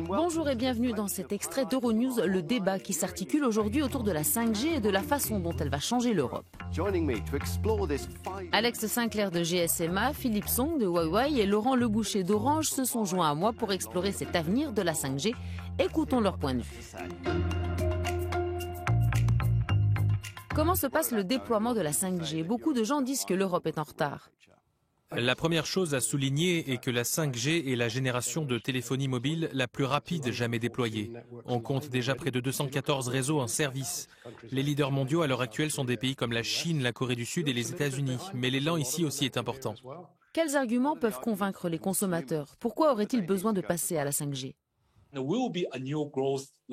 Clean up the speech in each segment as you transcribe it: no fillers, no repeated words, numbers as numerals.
Bonjour et bienvenue dans cet extrait d'Euronews, le débat qui s'articule aujourd'hui autour de la 5G et de la façon dont elle va changer l'Europe. Alex Sinclair de GSMA, Philippe Song de Huawei et Laurent Leboucher d'Orange se sont joints à moi pour explorer cet avenir de la 5G. Écoutons leur point de vue. Comment se passe le déploiement de la 5G? Beaucoup de gens disent que l'Europe est en retard. La première chose à souligner est que la 5G est la génération de téléphonie mobile la plus rapide jamais déployée. On compte déjà près de 214 réseaux en service. Les leaders mondiaux à l'heure actuelle sont des pays comme la Chine, la Corée du Sud et les États-Unis. Mais l'élan ici aussi est important. Quels arguments peuvent convaincre les consommateurs? Pourquoi auraient-ils besoin de passer à la 5G?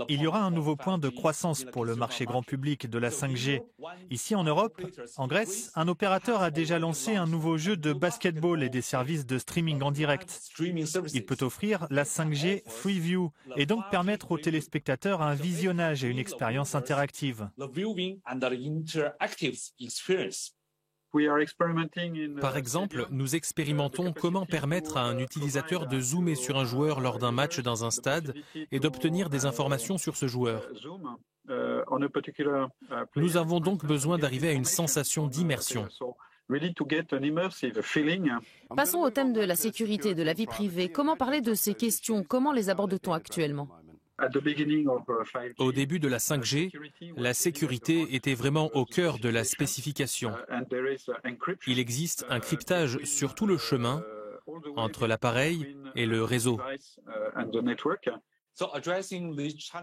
Il y aura un nouveau point de croissance pour le marché grand public de la 5G. Ici en Europe, en Grèce, un opérateur a déjà lancé un nouveau jeu de basketball et des services de streaming en direct. Il peut offrir la 5G Freeview et donc permettre aux téléspectateurs un visionnage et une expérience interactive. Par exemple, nous expérimentons comment permettre à un utilisateur de zoomer sur un joueur lors d'un match dans un stade et d'obtenir des informations sur ce joueur. Nous avons donc besoin d'arriver à une sensation d'immersion. Passons au thème de la sécurité et de la vie privée. Comment parler de ces questions? Comment les aborde-t-on actuellement? Au début de la 5G, la sécurité était vraiment au cœur de la spécification. Il existe un cryptage sur tout le chemin entre l'appareil et le réseau.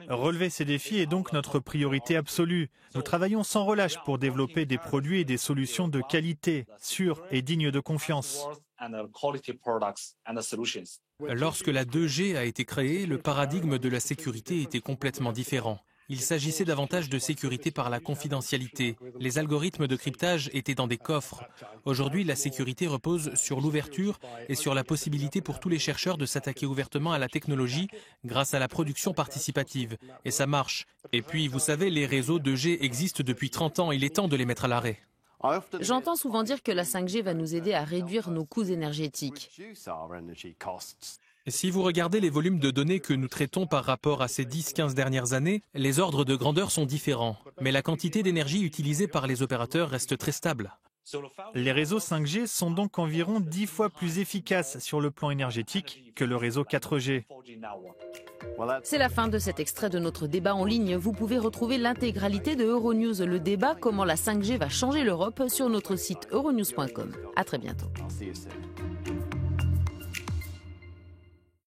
Relever ces défis est donc notre priorité absolue. Nous travaillons sans relâche pour développer des produits et des solutions de qualité, sûres et dignes de confiance. Lorsque la 2G a été créée, le paradigme de la sécurité était complètement différent. Il s'agissait davantage de sécurité par la confidentialité. Les algorithmes de cryptage étaient dans des coffres. Aujourd'hui, la sécurité repose sur l'ouverture et sur la possibilité pour tous les chercheurs de s'attaquer ouvertement à la technologie grâce à la production participative. Et ça marche. Et puis, vous savez, les réseaux 2G existent depuis 30 ans. Il est temps de les mettre à l'arrêt. J'entends souvent dire que la 5G va nous aider à réduire nos coûts énergétiques. Si vous regardez les volumes de données que nous traitons par rapport à ces 10-15 dernières années, les ordres de grandeur sont différents. Mais la quantité d'énergie utilisée par les opérateurs reste très stable. Les réseaux 5G sont donc environ 10 fois plus efficaces sur le plan énergétique que le réseau 4G. C'est la fin de cet extrait de notre débat en ligne. Vous pouvez retrouver l'intégralité de Euronews, le débat comment la 5G va changer l'Europe sur notre site euronews.com. À très bientôt.